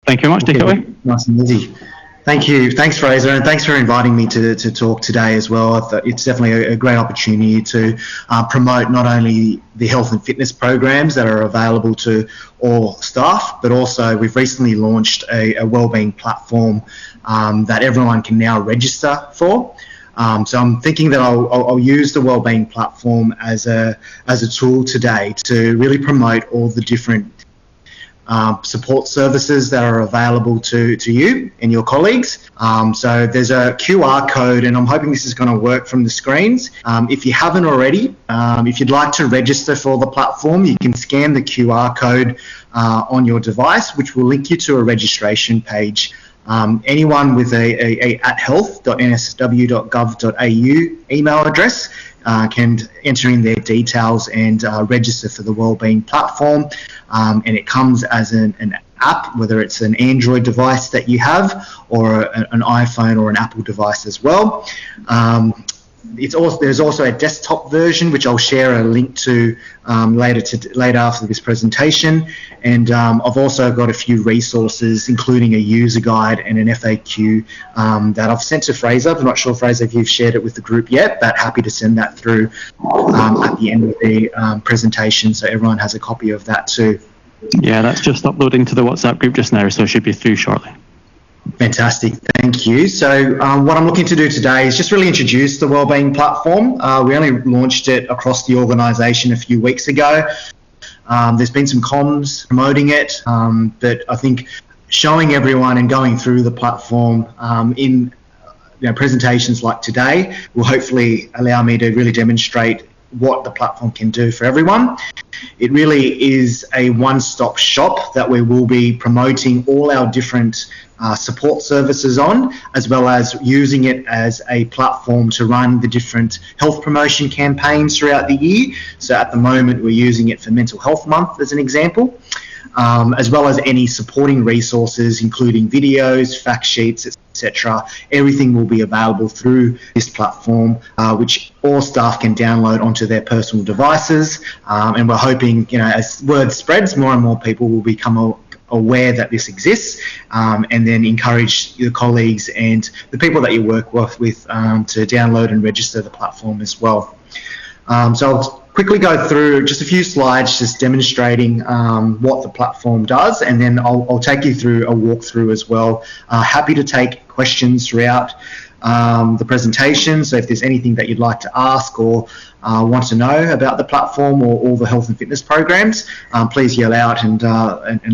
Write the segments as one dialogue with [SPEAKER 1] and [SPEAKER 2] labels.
[SPEAKER 1] Thank you very much. Take it away.
[SPEAKER 2] Nice and easy. Thank you. Thanks, Fraser, and thanks for inviting me to talk today as well. It's definitely a great opportunity to promote not only the health and fitness programs that are available to all staff, but also we've recently launched a wellbeing platform that everyone can now register for. So I'm thinking that I'll use the wellbeing platform as a tool today to really promote all the different support services that are available to you and your colleagues. So there's a QR code, and I'm hoping this is going to work from the screens. If you haven't already, if you'd like to register for the platform, you can scan the QR code on your device, which will link you to a registration page. Anyone with a at health.nsw.gov.au email address can enter in their details and register for the Wellbeing platform, and it comes as an app, whether it's an Android device that you have or an iPhone or an Apple device as well. There's also a desktop version, which I'll share a link to later after this presentation, and I've also got a few resources, including a user guide and an FAQ that I've sent to Fraser. I'm not sure, Fraser, if you've shared it with the group yet, but happy to send that through at the end of the presentation, so everyone has a copy of that too.
[SPEAKER 1] Yeah, that's just uploading to the WhatsApp group just now, so it should be through shortly.
[SPEAKER 2] Fantastic, thank you. So what I'm looking to do today is just really introduce the Wellbeing platform. We only launched it across the organisation a few weeks ago. There's been some comms promoting it, but I think showing everyone and going through the platform in presentations like today will hopefully allow me to really demonstrate what the platform can do for everyone. It really is a one-stop shop that we will be promoting all our different support services on, as well as using it as a platform to run the different health promotion campaigns throughout the year. So at the moment we're using it for Mental Health Month as an example, as well as any supporting resources, including videos, fact sheets, etc. Everything will be available through this platform, which all staff can download onto their personal devices. And we're hoping, as word spreads, more and more people will become aware that this exists, and then encourage your colleagues and the people that you work with to download and register the platform as well. So I'll quickly go through just a few slides just demonstrating what the platform does, and then I'll take you through a walkthrough as well. Happy to take questions throughout the presentation, so if there's anything that you'd like to ask or want to know about the platform or all the health and fitness programs, please yell out and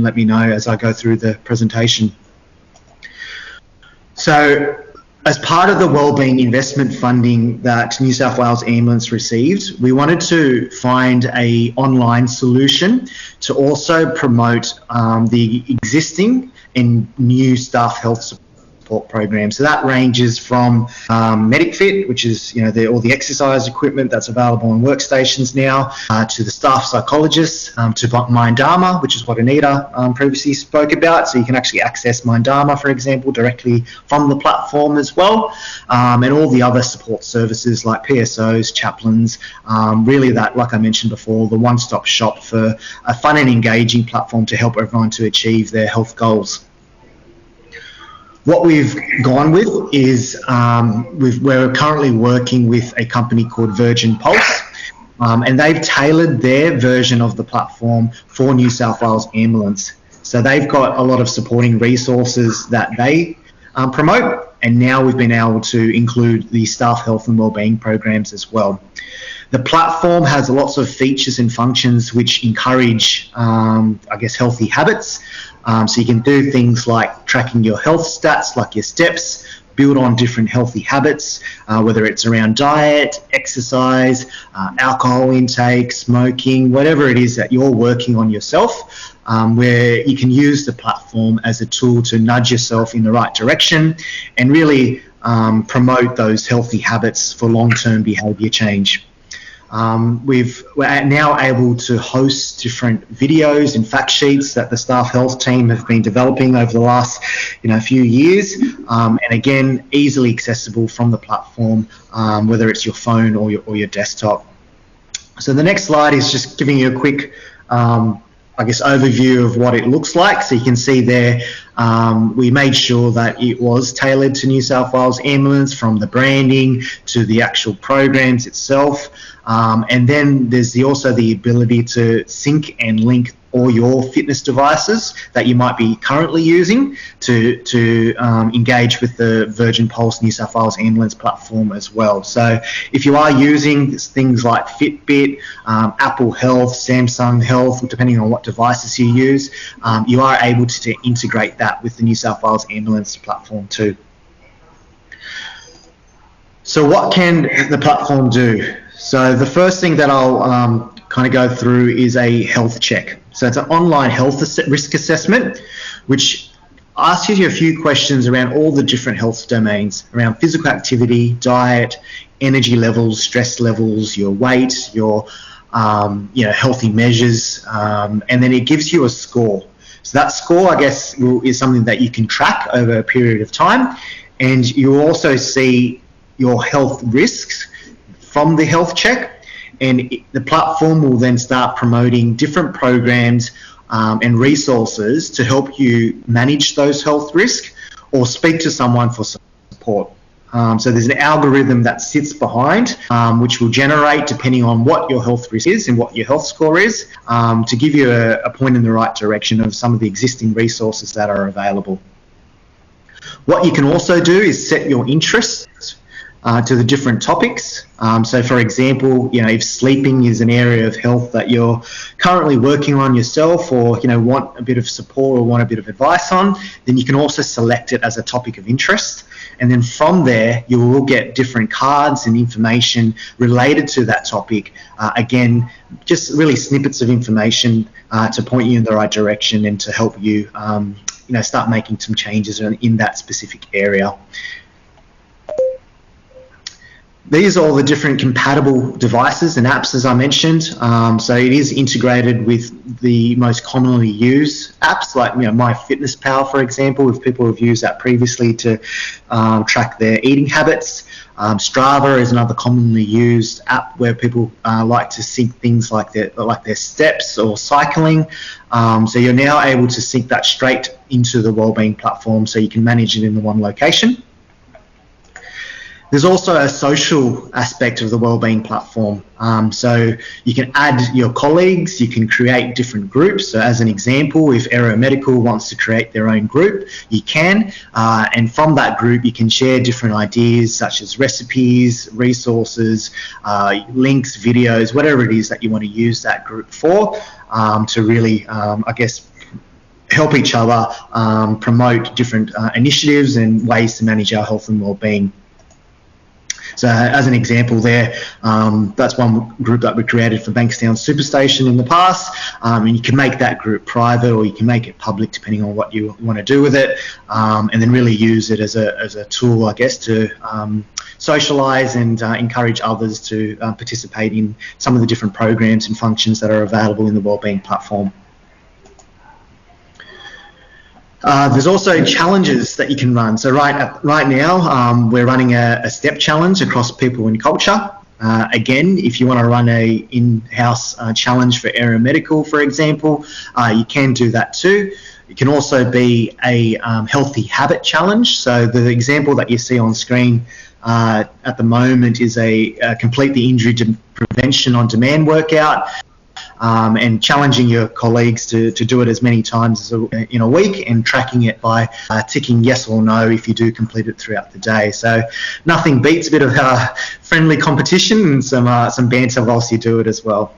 [SPEAKER 2] let me know as I go through the presentation. So as part of the Wellbeing investment funding that New South Wales Ambulance received, we wanted to find an online solution to also promote the existing and new staff health support programs. So that ranges from MedicFit, which is all the exercise equipment that's available on workstations now, to the staff psychologists, to Mindama, which is what Anita previously spoke about. So you can actually access Mindama, for example, directly from the platform as well, and all the other support services like PSOs, chaplains, really that, like I mentioned before, the one-stop shop for a fun and engaging platform to help everyone to achieve their health goals. What we've gone with is we're currently working with a company called Virgin Pulse, and they've tailored their version of the platform for New South Wales Ambulance. So they've got a lot of supporting resources that they promote, and now we've been able to include the staff health and wellbeing programs as well. The platform has lots of features and functions which encourage, healthy habits. So you can do things like tracking your health stats, like your steps, build on different healthy habits, whether it's around diet, exercise, alcohol intake, smoking, whatever it is that you're working on yourself, where you can use the platform as a tool to nudge yourself in the right direction and really promote those healthy habits for long-term behaviour change. We're now able to host different videos and fact sheets that the staff health team have been developing over the last few years, and again easily accessible from the platform, whether it's your phone or your desktop. So the next slide is just giving you a quick overview of what it looks like. So you can see there We made sure that it was tailored to New South Wales Ambulance, from the branding to the actual programs itself. And then there's also the ability to sync and link all your fitness devices that you might be currently using to engage with the Virgin Pulse New South Wales Ambulance platform as well. So if you are using things like Fitbit, Apple Health, Samsung Health, depending on what devices you use, you are able to integrate that with the New South Wales Ambulance platform too. So what can the platform do? So the first thing that I'll kind of go through is a health check. So it's an online health risk assessment, which asks you a few questions around all the different health domains, around physical activity, diet, energy levels, stress levels, your weight, your healthy measures, and then it gives you a score. So that score, I guess, is something that you can track over a period of time, and you also see your health risks from the health check. And the platform will then start promoting different programs and resources to help you manage those health risks or speak to someone for support. So there's an algorithm that sits behind, which will generate, depending on what your health risk is and what your health score is, to give you a point in the right direction of some of the existing resources that are available. What you can also do is set your interests to the different topics. So for example, if sleeping is an area of health that you're currently working on yourself, or want a bit of support or want a bit of advice on, then you can also select it as a topic of interest. And then from there, you will get different cards and information related to that topic. Again, just really snippets of information to point you in the right direction and to help you, start making some changes in that specific area. These are all the different compatible devices and apps, as I mentioned. So it is integrated with the most commonly used apps, like MyFitnessPal, for example, if people have used that previously to track their eating habits. Strava is another commonly used app where people like to sync things like their steps or cycling. So you're now able to sync that straight into the Wellbeing platform, so you can manage it in the one location. There's also a social aspect of the Wellbeing platform. So you can add your colleagues, you can create different groups. So as an example, if Aeromedical wants to create their own group, you can. And from that group, you can share different ideas such as recipes, resources, links, videos, whatever it is that you want to use that group for, to really, help each other promote different initiatives and ways to manage our health and wellbeing. So as an example there, that's one group that we created for Bankstown Superstation in the past, and you can make that group private or you can make it public depending on what you want to do with it, and then really use it as a tool, I guess, to socialise and encourage others to participate in some of the different programs and functions that are available in the Wellbeing platform. There's also challenges that you can run. So right now, we're running a step challenge across people and culture. Again, if you want to run a in-house challenge for Aeromedical, for example, you can do that too. It can also be a healthy habit challenge. So the example that you see on screen at the moment is a complete the injury prevention on demand workout. And challenging your colleagues to do it as many times in a week, and tracking it by ticking yes or no if you do complete it throughout the day. So nothing beats a bit of friendly competition and some banter whilst you do it as well.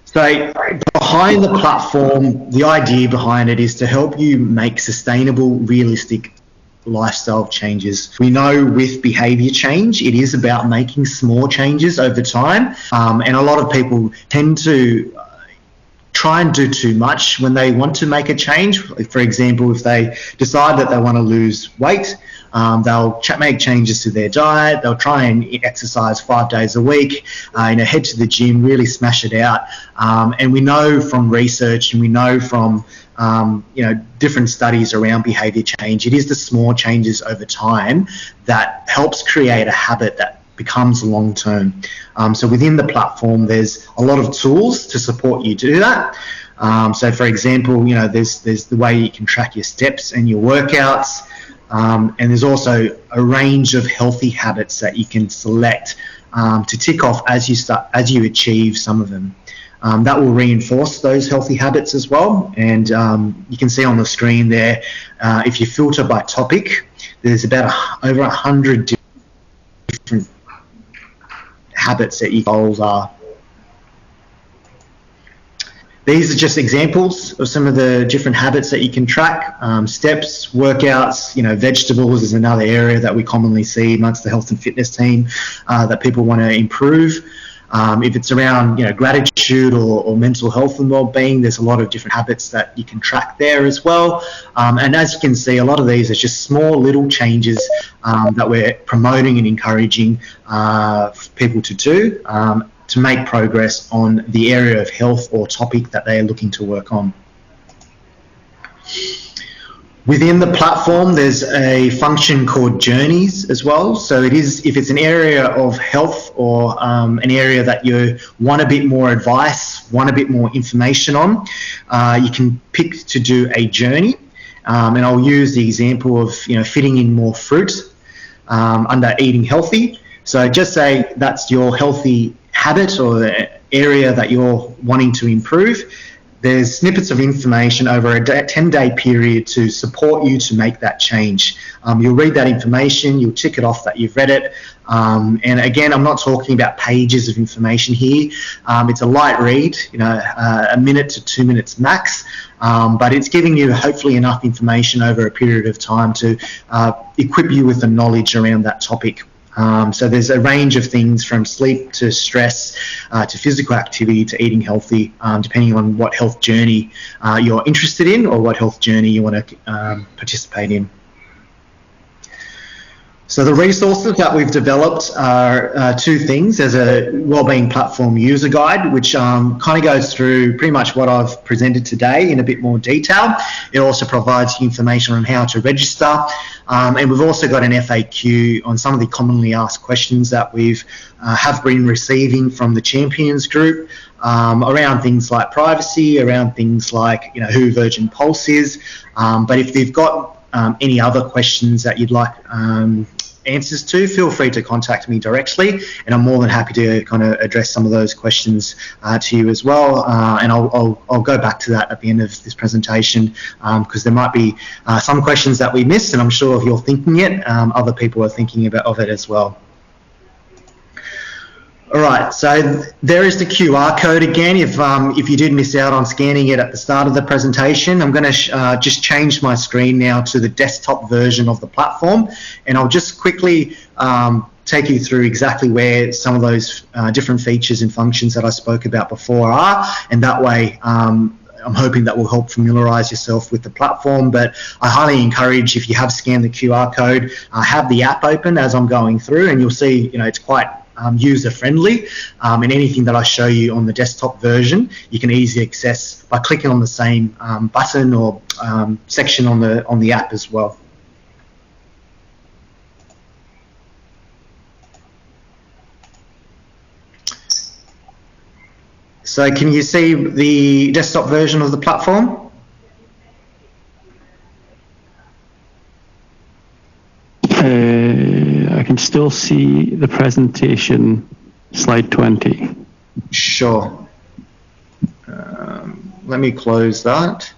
[SPEAKER 2] So behind the platform, the idea behind it is to help you make sustainable, realistic lifestyle changes. We know with behaviour change, it is about making small changes over time, and a lot of people tend to try and do too much when they want to make a change. For example, if they decide that they want to lose weight, they'll make changes to their diet, they'll try and exercise 5 days a week, head to the gym, really smash it out. And we know from research, and we know from different studies around behaviour change, it is the small changes over time that helps create a habit that becomes long-term. So within the platform, there's a lot of tools to support you to do that. So for example, there's the way you can track your steps and your workouts, and there's also a range of healthy habits that you can select to tick off as you achieve some of them. That will reinforce those healthy habits as well. And you can see on the screen there, if you filter by topic, there's about over 100 different habits that your goals are. These are just examples of some of the different habits that you can track. Steps, workouts, vegetables is another area that we commonly see amongst the health and fitness team that people want to improve. If it's around gratitude or mental health and well-being, there's a lot of different habits that you can track there as well. And as you can see, a lot of these are just small little changes that we're promoting and encouraging people to do to make progress on the area of health or topic that they are looking to work on. Within the platform, there's a function called journeys as well. So if it's an area of health or an area that you want a bit more advice, want a bit more information on, you can pick to do a journey. And I'll use the example of fitting in more fruit under eating healthy. So just say that's your healthy habit or the area that you're wanting to improve. There's snippets of information over a 10-day period to support you to make that change. You'll read that information, you'll tick it off that you've read it. And again, I'm not talking about pages of information here. It's a light read, a minute to 2 minutes max. But it's giving you hopefully enough information over a period of time to equip you with the knowledge around that topic. So there's a range of things from sleep to stress to physical activity to eating healthy, depending on what health journey you're interested in or what health journey you want to participate in. So the resources that we've developed are two things. There's a Wellbeing Platform user guide, which kind of goes through pretty much what I've presented today in a bit more detail. It also provides information on how to register. And we've also got an FAQ on some of the commonly asked questions that we've have been receiving from the champions group around things like privacy, around things like who Virgin Pulse is. But if they've got any other questions that you'd like answers to, feel free to contact me directly, and I'm more than happy to kind of address some of those questions to you as well. And I'll go back to that at the end of this presentation because there might be some questions that we missed, and I'm sure if you're thinking it, other people are thinking of it as well. All right, so there is the QR code again. If you did miss out on scanning it at the start of the presentation, I'm going to just change my screen now to the desktop version of the platform, and I'll just quickly take you through exactly where some of those different features and functions that I spoke about before are, and that way I'm hoping that will help familiarise yourself with the platform. But I highly encourage, if you have scanned the QR code, have the app open as I'm going through, and you'll see it's quite user-friendly, and anything that I show you on the desktop version you can easily access by clicking on the same button or section on the app as well. So can you see the desktop version of the platform?
[SPEAKER 1] I can still see the presentation, slide 20.
[SPEAKER 2] Sure. Let me close that.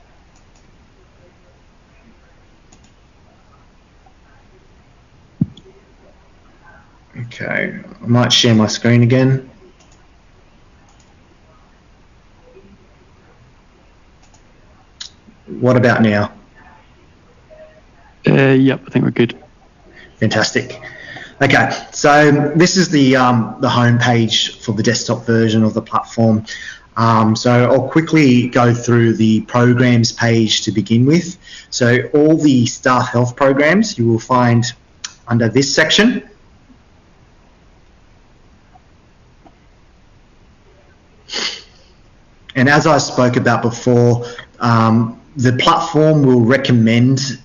[SPEAKER 2] Okay, I might share my screen again. What about now?
[SPEAKER 1] Yep, I think we're good.
[SPEAKER 2] Fantastic. Okay, so this is the home page for the desktop version of the platform. So I'll quickly go through the programs page to begin with. So all the staff health programs you will find under this section. And as I spoke about before, the platform will recommend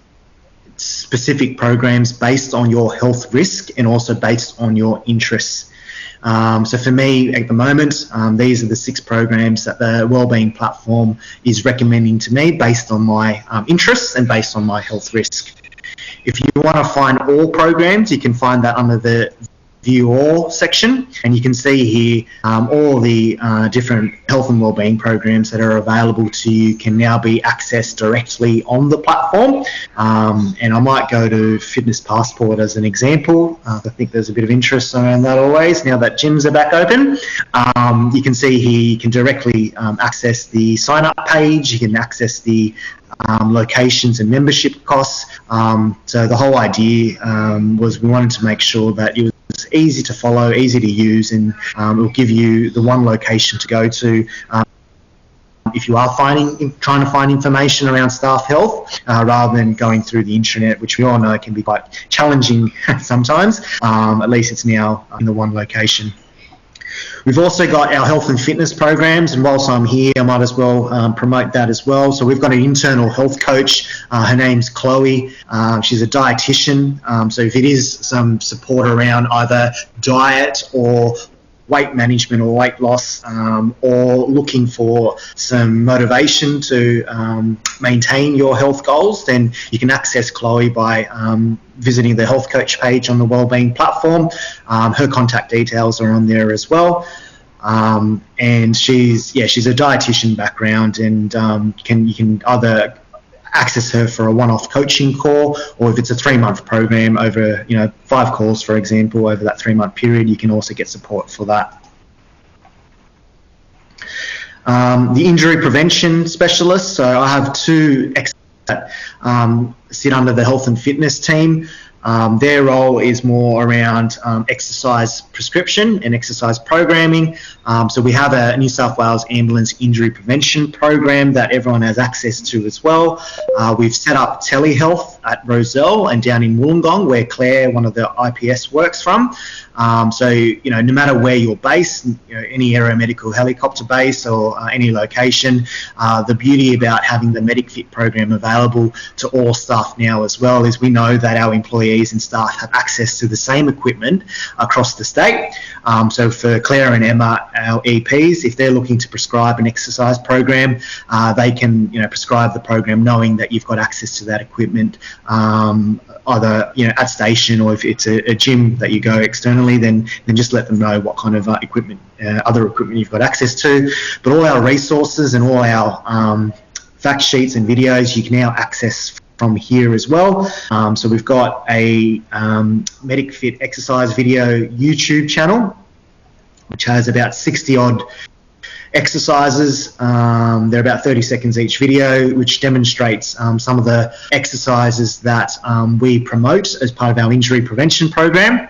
[SPEAKER 2] specific programs based on your health risk and also based on your interests. So for me at the moment, these are the 6 programs that the Wellbeing platform is recommending to me based on my interests and based on my health risk. If you want to find all programs, you can find that under the View All section, and you can see here all the different health and wellbeing programs that are available to you can now be accessed directly on the platform. And I might go to Fitness Passport as an example. I think there's a bit of interest around that always now that gyms are back open. You can see here you can directly access the sign up page, you can access the locations and membership costs. So the whole idea was we wanted to make sure that it was easy to follow, easy to use, and it will give you the one location to go to if you are trying to find information around staff health, rather than going through the intranet, which we all know can be quite challenging sometimes. At least it's now in the one location. We've also got our health and fitness programs, and whilst I'm here, I might as well promote that as well. So we've got an internal health coach. Her name's Chloe. She's a dietitian. So if it is some support around either diet or weight management or weight loss, or looking for some motivation to maintain your health goals, then you can access Chloe by visiting the health coach page on the Wellbeing platform. Her contact details are on there as well. And she's a dietitian background, and you can either access her for a one-off coaching call, or if it's a 3-month program over 5 calls, for example, over that 3-month period, you can also get support for that. The injury prevention specialist, so I have 2 experts that sit under the health and fitness team. Their role is more around exercise prescription and exercise programming. So we have a New South Wales Ambulance Injury Prevention program that everyone has access to as well. We've set up telehealth at Rozelle and down in Wollongong, where Claire, one of the IPS, works from. So no matter where you're based, any aeromedical helicopter base or any location, the beauty about having the MedicFit program available to all staff now as well is we know that our employees and staff have access to the same equipment across the state. So for Claire and Emma, our EPs, if they're looking to prescribe an exercise program, they can prescribe the program knowing that you've got access to that equipment, either at station, or if it's a gym that you go externally, then just let them know what kind of equipment, other equipment you've got access to. But all our resources and all our fact sheets and videos you can now access from here as well. So we've got a MedicFit exercise video YouTube channel, which has about 60 odd exercises. They're about 30 seconds each video, which demonstrates some of the exercises that we promote as part of our injury prevention program.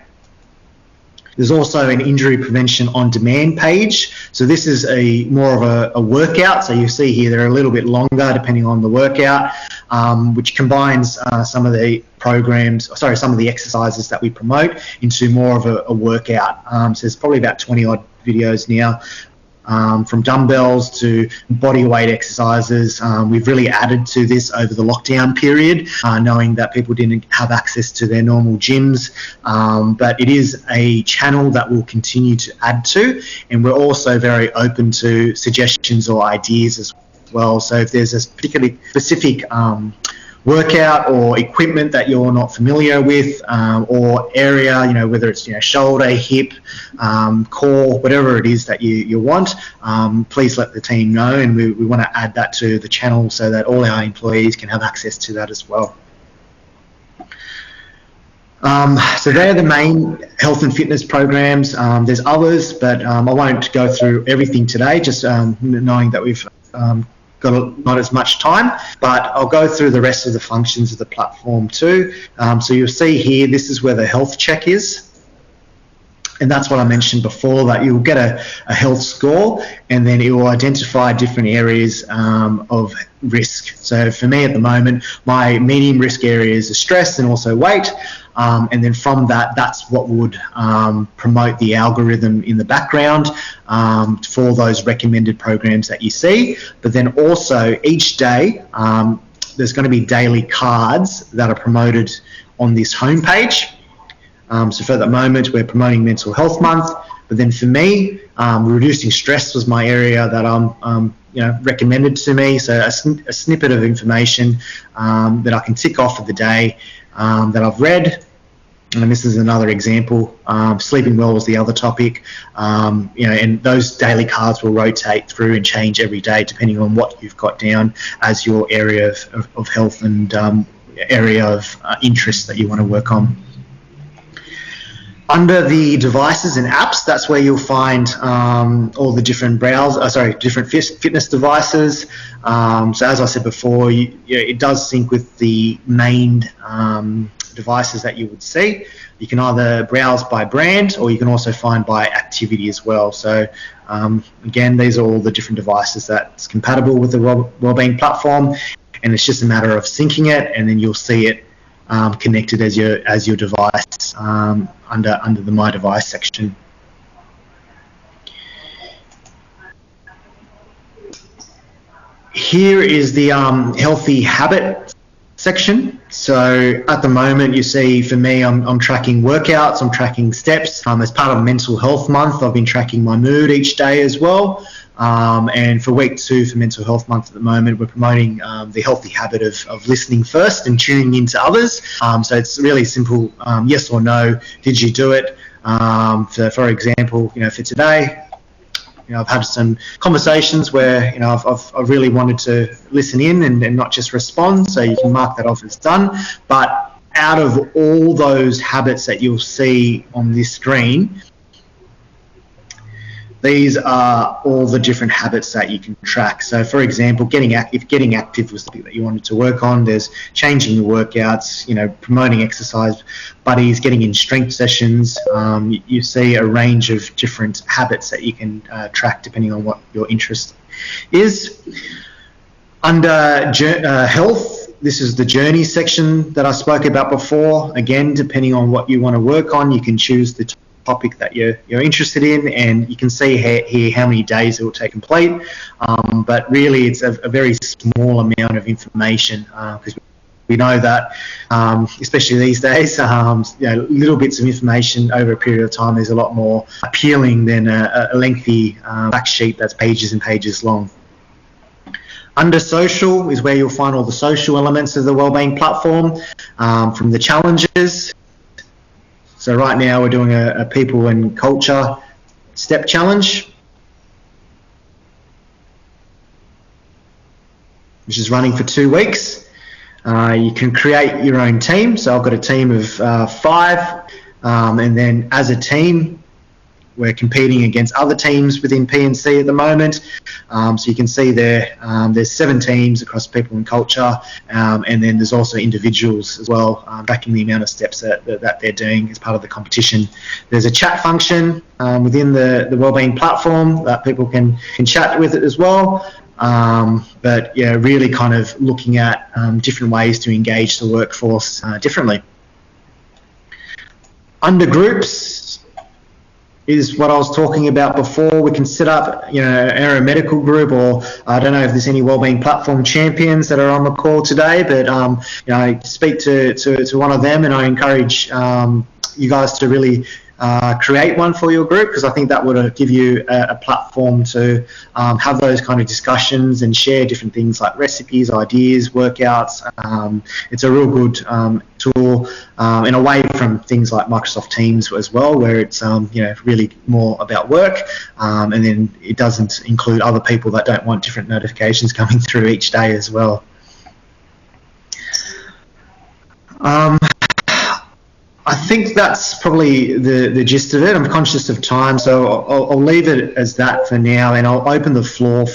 [SPEAKER 2] There's also an injury prevention on demand page. So this is more of a workout. So you see here they're a little bit longer depending on the workout, which combines some of the exercises that we promote into more of a workout. So there's probably about 20 odd videos now. From dumbbells to body weight exercises. We've really added to this over the lockdown period, knowing that people didn't have access to their normal gyms, but it is a channel that we'll continue to add to, and we're also very open to suggestions or ideas as well. So if there's a particularly specific workout or equipment that you're not familiar with, or area, whether it's shoulder, hip, core, whatever it is that you want, please let the team know, and we want to add that to the channel so that all our employees can have access to that as well. So they're the main health and fitness programs. There's others, but I won't go through everything today, just knowing that we've got not as much time, but I'll go through the rest of the functions of the platform too. So you'll see here, this is where the health check is. And that's what I mentioned before, that you'll get a health score, and then it will identify different areas of risk. So for me at the moment, my medium risk areas are stress and also weight. And then from that, that's what would promote the algorithm in the background for those recommended programs that you see. But then also each day, there's going to be daily cards that are promoted on this homepage. So for the moment, we're promoting Mental Health Month, but then for me, reducing stress was my area that I'm recommended to me. So a snippet of information that I can tick off of the day that I've read. And this is another example. Sleeping well was the other topic. And those daily cards will rotate through and change every day depending on what you've got down as your area of health and area of interest that you want to work on. Under the devices and apps, that's where you'll find all the different different fitness devices. So as I said before, it does sync with the main devices that you would see. You can either browse by brand, or you can also find by activity as well. So again, these are all the different devices that's compatible with the Wellbeing platform, and it's just a matter of syncing it, and then you'll see it connected as your device under the My Device section. Here is the healthy habit section. So at the moment, you see, for me, I'm tracking workouts, I'm tracking steps. As part of Mental Health Month, I've been tracking my mood each day as well. And for week 2 for Mental Health Month at the moment, we're promoting the healthy habit of listening first and tuning into others. So it's really simple, yes or no, did you do it? For example, for today, I've had some conversations where I've really wanted to listen in and not just respond, so you can mark that off as done. But out of all those habits that you'll see on this screen, these are all the different habits that you can track. So for example, if getting active was something that you wanted to work on, there's changing your workouts, promoting exercise buddies, getting in strength sessions. You see a range of different habits that you can track depending on what your interest is. Under health, this is the journey section that I spoke about before. Again, depending on what you want to work on, you can choose the topic that you're interested in, and you can see here how many days it will take to complete. But really, it's a very small amount of information because we know that, especially these days, little bits of information over a period of time is a lot more appealing than a lengthy fact sheet that's pages and pages long. Under social is where you'll find all the social elements of the Wellbeing platform, from the challenges. So right now we're doing a people and culture step challenge, which is running for 2 weeks. You can create your own team. So I've got a team of 5, and then as a team, we're competing against other teams within P&C at the moment. So you can see there, there's 7 teams across people and culture, and then there's also individuals as well, tracking the amount of steps that they're doing as part of the competition. There's a chat function within the Wellbeing platform that people can chat with it as well. But yeah, really kind of looking at different ways to engage the workforce differently. Under groups is what I was talking about before. We can set up, an aeromedical group, or I don't know if there's any Wellbeing platform champions that are on the call today, but speak to one of them, and I encourage you guys to really create one for your group, because I think that would give you a platform to have those kind of discussions and share different things like recipes, ideas, workouts. It's a real good tool, and away from things like Microsoft Teams as well, where it's really more about work, and then it doesn't include other people that don't want different notifications coming through each day as well. I think that's probably the gist of it. I'm conscious of time, so I'll leave it as that for now, and I'll open the floor